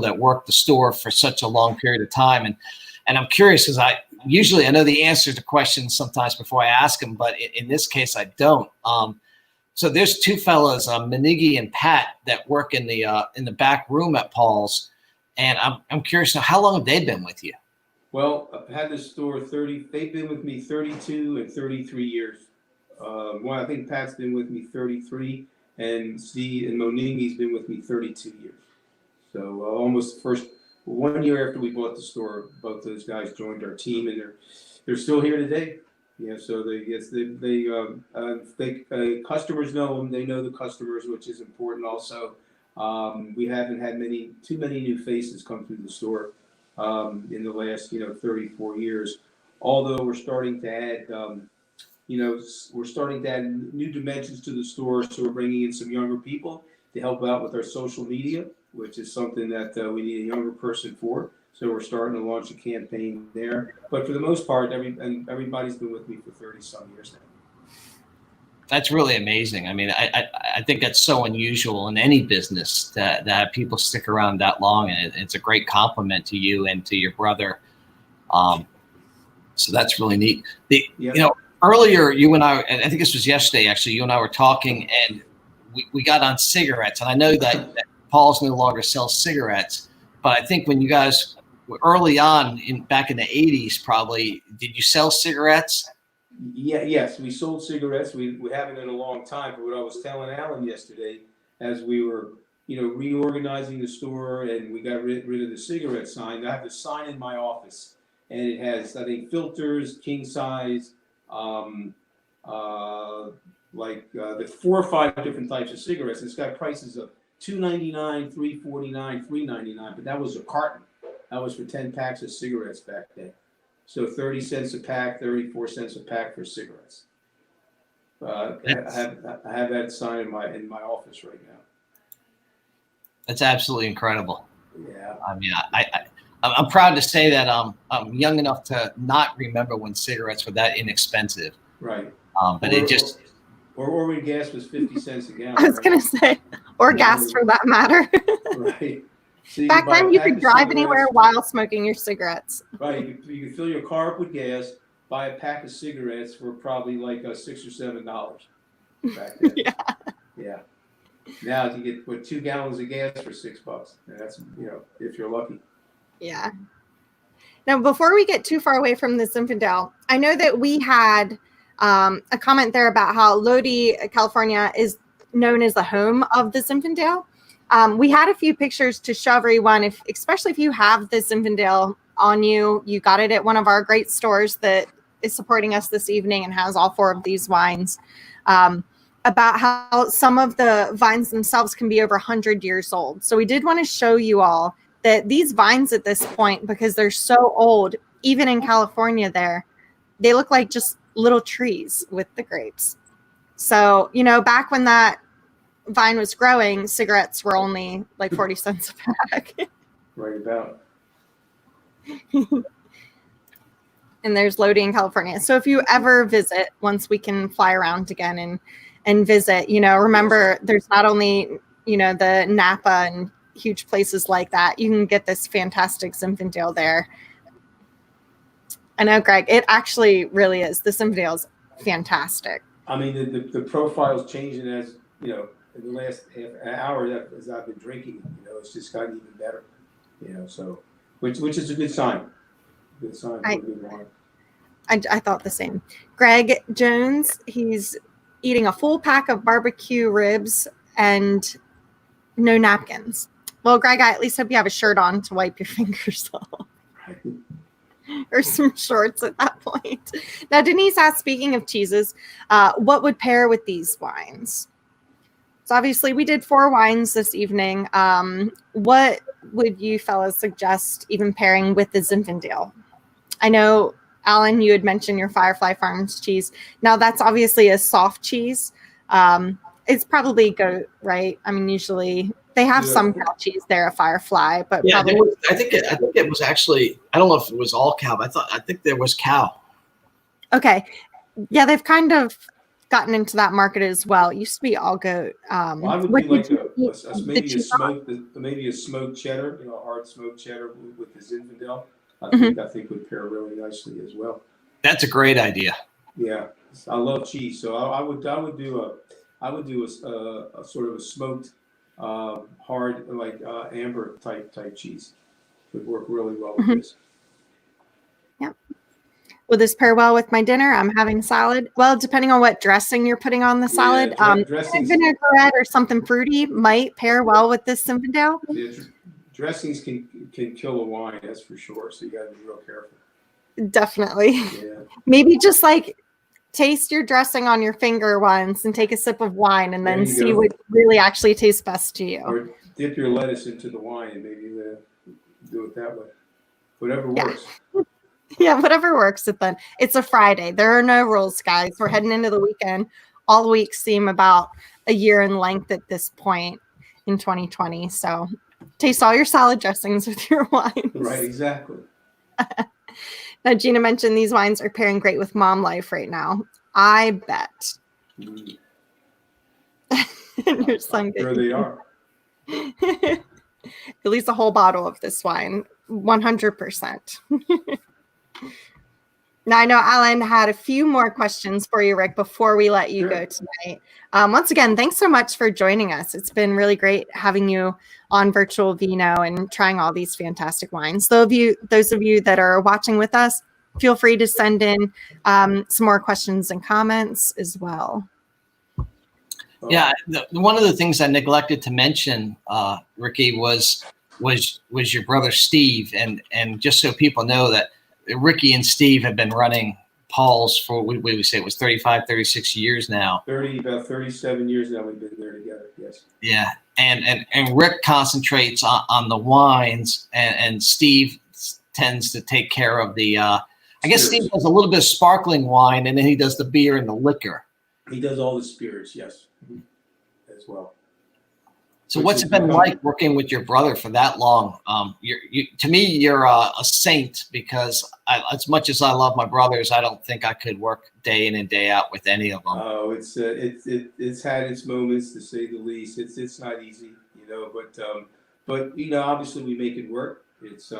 that work the store for such a long period of time. And I'm curious, because I know the answer to questions sometimes before I ask them, but in this case I don't. So there's two fellas, Manigi and Pat, that work in the back room at Paul's, and I'm curious now, how long have they been with you? Well, I've had this store they've been with me 32 and 33 years. I think Pat's been with me 33, and Monigi's been with me 32 years. So almost the first 1 year after we bought the store, both those guys joined our team, and they're still here today. Yeah, so customers know them. They know the customers, which is important also. We haven't had too many new faces come through the store in the last 34 years. Although we're starting to add new dimensions to the store, so we're bringing in some younger people to help out with our social media, which is something that we need a younger person for. So we're starting to launch a campaign there. But for the most part, everybody's been with me for 30-some years now. That's really amazing. I mean, I think that's so unusual in any business that people stick around that long, and it's a great compliment to you and to your brother. So that's really neat. Earlier, you and I think this was yesterday, actually, you and I were talking, and we got on cigarettes. And I know that Paul's no longer sells cigarettes, but I think when you guys were early on, back in the 80s probably, did you sell cigarettes? Yes, we sold cigarettes. We haven't in a long time, but what I was telling Alan yesterday, as we were reorganizing the store and we got rid of the cigarette sign, I have the sign in my office, and it has, I think, filters, king size, the 4 or 5 different types of cigarettes. It's got prices of $2.99, $3.49, $3.99, but that was a carton. That was for 10 packs of cigarettes back then. So 30 cents a pack, 34 cents a pack for cigarettes. I have that sign in my office right now. That's absolutely incredible. Yeah. I mean, I'm proud to say that I'm young enough to not remember when cigarettes were that inexpensive. Right. But it just. Or when gas was 50 cents a gallon. I was going to say, or gas for that matter. Right. So back then, you could drive anywhere while smoking your cigarettes. Right. You could fill your car up with gas, buy a pack of cigarettes for probably like $6 or $7 back then. Yeah. Now you get 2 gallons of gas for $6. And that's if you're lucky. Yeah. Now, before we get too far away from the Zinfandel, I know that we had a comment there about how Lodi, California, is known as the home of the Zinfandel. We had a few pictures to show everyone, especially if you have the Zinfandel on you. You got it at one of our great stores that is supporting us this evening and has all 4 of these wines. About how some of the vines themselves can be over 100 years old. So we did want to show you all that these vines at this point, because they're so old, even in California they look like just little trees with the grapes. So, back when that vine was growing, cigarettes were only like 40 cents a pack. Right about. And there's Lodi in California. So if you ever visit, once we can fly around again and visit, remember there's not only, the Napa and huge places like that. You can get this fantastic Zinfandel there. I know, Greg, it actually really is. The Zinfandel is fantastic. I mean, the profile's changing as, in the last half an hour as I've been drinking, it's just gotten even better, so, which is a good sign. Good sign for a good wine. I thought the same. Greg Jones, he's eating a full pack of barbecue ribs, and No napkins. Well, Greg, I at least hope you have a shirt on to wipe your fingers off. Or some shorts at that point. Now, Denise asked, speaking of cheeses, what would pair with these wines? So obviously we did 4 wines this evening. What would you fellas suggest even pairing with the Zinfandel? I know, Alan, you had mentioned your Firefly Farms cheese. Now that's obviously a soft cheese. It's probably goat, right? I mean, usually they have some cow cheese there at Firefly, but yeah, probably I think it was actually, I don't know if it was all cow, but I think there was cow. okay. Yeah, they've kind of gotten into that market as well. It used to be all goat. Well, I would do like maybe a smoked cheddar, you know, a hard smoked cheddar with the Zinfandel. I think would pair really nicely as well. That's a great idea. Yeah, I love cheese, so I would do a sort of a smoked hard like amber type cheese. Would work really well with this. Yeah. Will this pair well with my dinner? I'm having salad. Well, depending on what dressing you're putting on the salad, vinaigrette or something fruity might pair well with this Zinfandel. Yeah, dressings can kill a wine, that's for sure. So you got to be real careful. Definitely. Yeah. Maybe just like taste your dressing on your finger once and take a sip of wine, and then see what really actually tastes best to you. Or dip your lettuce into the wine and maybe do it that way. Whatever works. Yeah, whatever works. Then it's a Friday. There are no rules, guys. We're heading into the weekend. All weeks seem about a year in length at this point in 2020. So taste all your salad dressings with your wines. Right, exactly. Now, Gina mentioned these wines are pairing great with mom life right now. I bet. And your son There they are. At least a whole bottle of this wine, 100%. Now, I know Alan had a few more questions for you, Rick, before we let you go tonight. Once again, thanks so much for joining us. It's been really great having you on Virtual Vino and trying all these fantastic wines. Those of you that are watching with us, feel free to send in some more questions and comments as well. Yeah, one of the things I neglected to mention, Ricky, was your brother Steve, and just so people know that Ricky and Steve have been running Paul's for, we would say it was 35, 36 years now. About 37 years now we've been there together, yes. Yeah, and Rick concentrates on the wines, and Steve tends to take care of the, I guess Steve does a little bit of sparkling wine, and then he does the beer and the liquor. He does all the spirits, yes, as well. So what's it been like working with your brother for that long? To me, you're a saint, because as much as I love my brothers, I don't think I could work day in and day out with any of them. Oh, it's had its moments, to say the least. It's not easy, you know, but you know, obviously we make it work. It's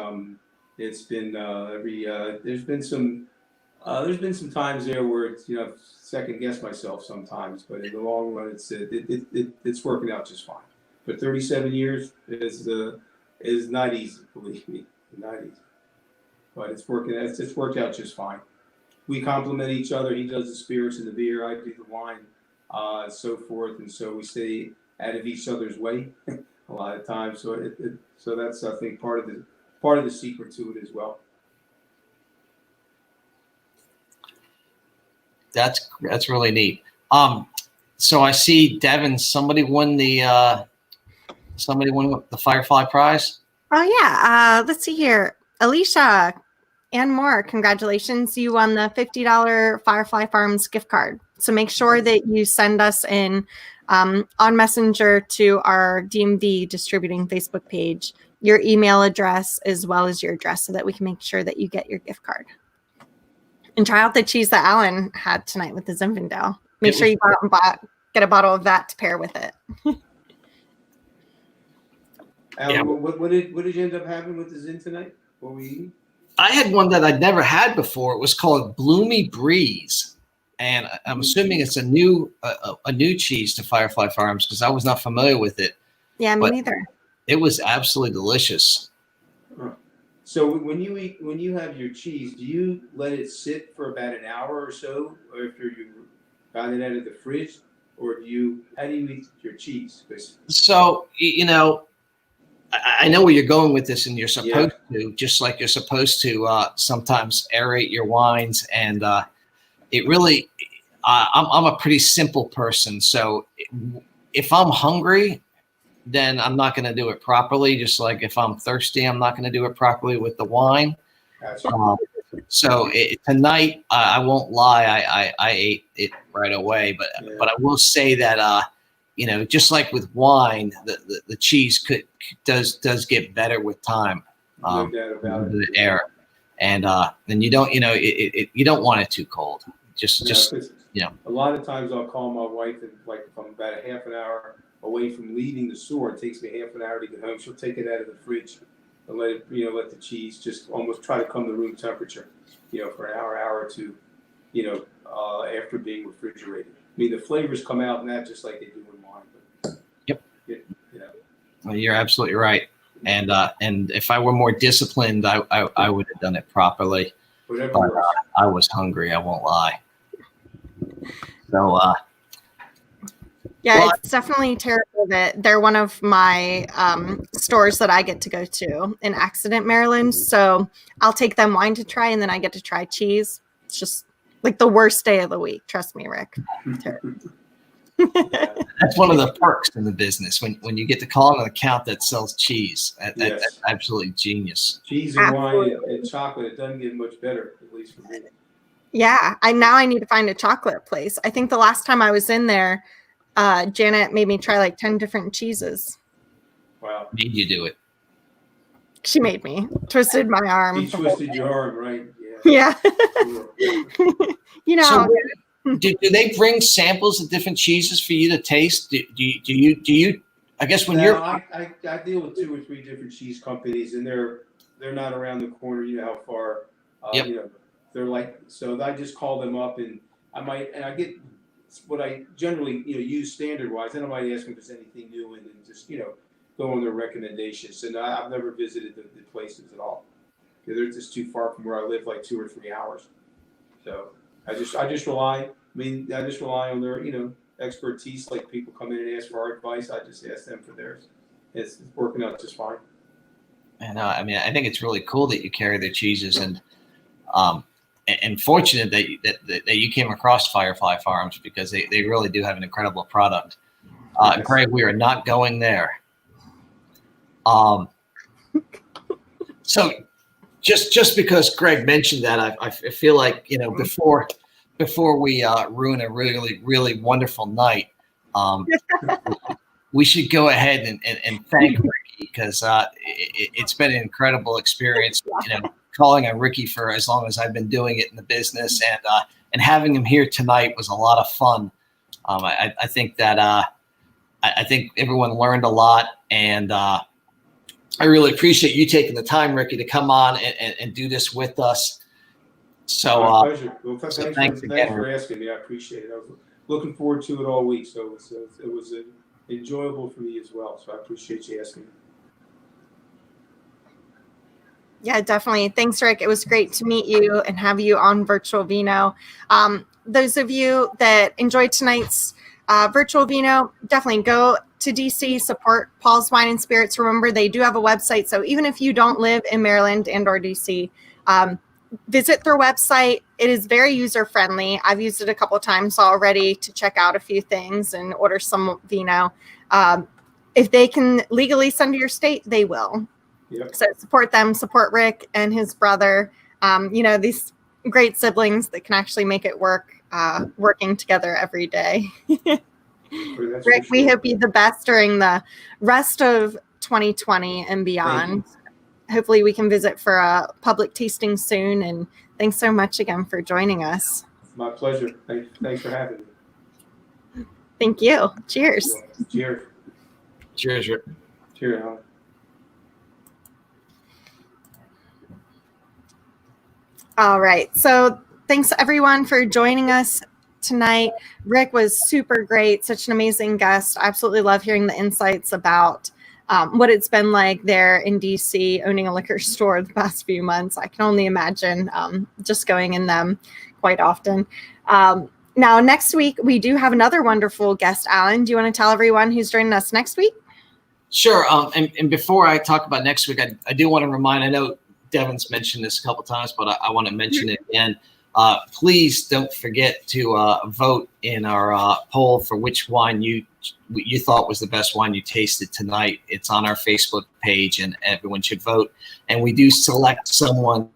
been there's been some times there where it's, you know, second guess myself sometimes, but in the long run, it's working out just fine. But 37 years is not easy, believe me, not easy. But it's worked out just fine. We complement each other. He does the spirits and the beer. I do the wine, so forth, and so we stay out of each other's way a lot of times. So so that's, I think, part of the secret to it as well. That's really neat. So I see Devin. Somebody won the Firefly Prize. Oh yeah. Let's see here, Alicia and more. Congratulations, you won the $50 Firefly Farms gift card. So make sure that you send us in on Messenger to our DMV distributing Facebook page your email address as well as your address, so that we can make sure that you get your gift card. And try out the cheese that Alan had tonight with the Zinfandel. Make sure you go out and get a bottle of that to pair with it. Alan, what did you end up having with the Zin tonight? What were you eating? I had one that I'd never had before. It was called Bloomy Breeze, and I'm assuming it's a new cheese to Firefly Farms, because I was not familiar with it. Yeah, me neither. It was absolutely delicious. So when you have your cheese, do you let it sit for about an hour or so after you got it out of the fridge? or how do you eat your cheese? So, I know where you're going with this, and you're supposed to, just like you're supposed to sometimes aerate your wines. And it really, I'm a pretty simple person. So if I'm hungry, then I'm not going to do it properly. Just like if I'm thirsty, I'm not going to do it properly with the wine. Gotcha. So tonight, I won't lie, I ate it right away. But I will say that just like with wine, the cheese does get better with time. No doubt about it. The air, and then you don't you don't want it too cold. A lot of times I'll call my wife, and like if I'm about a half an hour away from leaving the store, it takes me half an hour to get home. She'll take it out of the fridge and let it, let the cheese just almost try to come to room temperature, for an hour or two, after being refrigerated. I mean, the flavors come out in that just like they do in wine. But, yep. Well, you're absolutely right. And if I were more disciplined, I would have done it properly. But I was hungry. I won't lie. So. Yeah, it's definitely terrible that they're one of my stores that I get to go to in Accident, Maryland. So I'll take them wine to try, and then I get to try cheese. It's just like the worst day of the week. Trust me, Rick. That's one of the perks in the business when you get to call on an account that sells cheese. That's absolutely genius. Cheese and wine and chocolate, it doesn't get much better, at least for me. Yeah, I need to find a chocolate place. I think the last time I was in there, Janet made me try like 10 different cheeses. Wow. Made you do it. She made me. Twisted my arm. She twisted your arm, right? Yeah. So do they bring samples of different cheeses for you to taste? Do you I guess when you're I deal with 2 or 3 different cheese companies, and they're not around the corner, how far they're like, so I just call them up, and I get what I generally use standard wise. Then I might ask them if there's anything new, and then just go on their recommendations. And I've never visited the places at all. They're just too far from where I live, like 2 or 3 hours. So I just rely on their expertise. Like people come in and ask for our advice, I just ask them for theirs. It's working out just fine. And I think it's really cool that you carry their cheeses, and fortunate that you came across Firefly Farms, because they really do have an incredible product. Greg, we are not going there. So just because Greg mentioned that, I feel like before we ruin a really, really wonderful night, we should go ahead and thank Ricky, because it's been an incredible experience. Calling on Ricky for as long as I've been doing it in the business, and having him here tonight was a lot of fun. I think that I think everyone learned a lot, and I really appreciate you taking the time, Ricky, to come on and do this with us. So, my pleasure. Well, thanks for asking me. I appreciate it. I was looking forward to it all week, so it was enjoyable for me as well. So I appreciate you asking me. Yeah, definitely. Thanks, Rick. It was great to meet you and have you on Virtual Vino. Those of you that enjoyed tonight's Virtual Vino, definitely go to DC, support Paul's Wine and Spirits. Remember, they do have a website. So even if you don't live in Maryland and or DC, visit their website. It is very user-friendly. I've used it a couple of times already to check out a few things and order some vino. If they can legally send to your state, they will. Yep. So support them, support Rick and his brother. These great siblings that can actually make it work, working together every day. Rick, we hope you the best during the rest of 2020 and beyond. Hopefully we can visit for a public tasting soon. And thanks so much again for joining us. My pleasure. Thanks for having me. Thank you. Cheers. Cheers. Cheers, Rick. Cheers, Alan. All right. So thanks everyone for joining us tonight. Rick was super great. Such an amazing guest. I absolutely love hearing the insights about what it's been like there in DC, owning a liquor store the past few months. I can only imagine just going in them quite often. Now, next week, we do have another wonderful guest, Alan. Do you want to tell everyone who's joining us next week? Sure. And before I talk about next week, I do want to remind, I know Devin's mentioned this a couple times, but I want to mention it again. Please don't forget to vote in our poll for which wine you thought was the best wine you tasted tonight. It's on our Facebook page, and everyone should vote. And we do select someone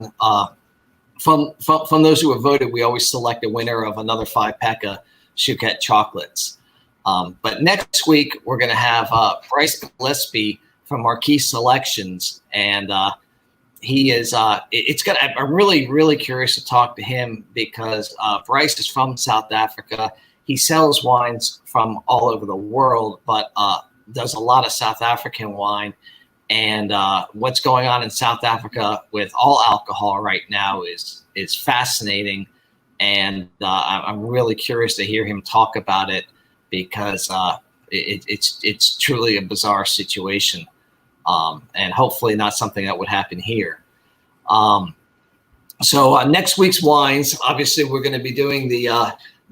from those who have voted. We always select a winner of another 5-pack of Chouquette chocolates. But next week we're going to have Bryce Gillespie from Marquis Selections, and he is. I'm really curious to talk to him because Bryce is from South Africa. He sells wines from all over the world, but does a lot of South African wine. And what's going on in South Africa with all alcohol right now is fascinating, and I'm really curious to hear him talk about it because it's truly a bizarre situation, and hopefully not something that would happen here. So next week's wines, obviously, we're going to be doing the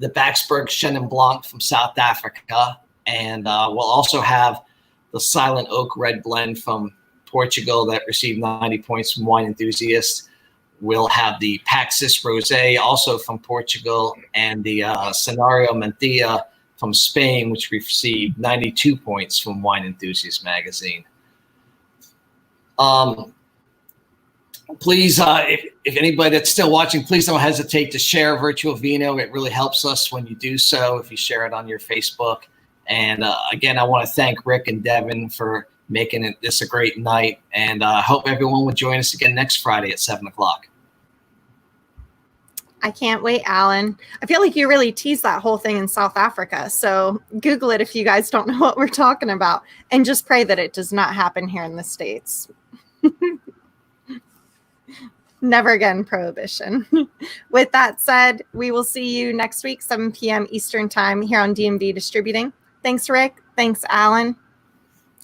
Baksburg Chenin Blanc from South Africa, and we'll also have the Silent Oak Red Blend from Portugal that received 90 points from Wine Enthusiast. We'll have the Paxis Rosé, also from Portugal, and the Scenario Mentilla from Spain, which received 92 points from Wine Enthusiast magazine. Please, if anybody that's still watching, please don't hesitate to share Virtual Vino. It really helps us when you do so, if you share it on your Facebook. And again, I want to thank Rick and Devin for making this a great night. And I hope everyone will join us again next Friday at 7 o'clock. I can't wait, Alan. I feel like you really teased that whole thing in South Africa. So Google it if you guys don't know what we're talking about. And just pray that it does not happen here in the States. Never again, prohibition. With that said, we will see you next week, 7 p.m. Eastern time here on DMV Distributing. Thanks, Rick. Thanks, Alan.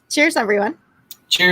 Cheers, everyone.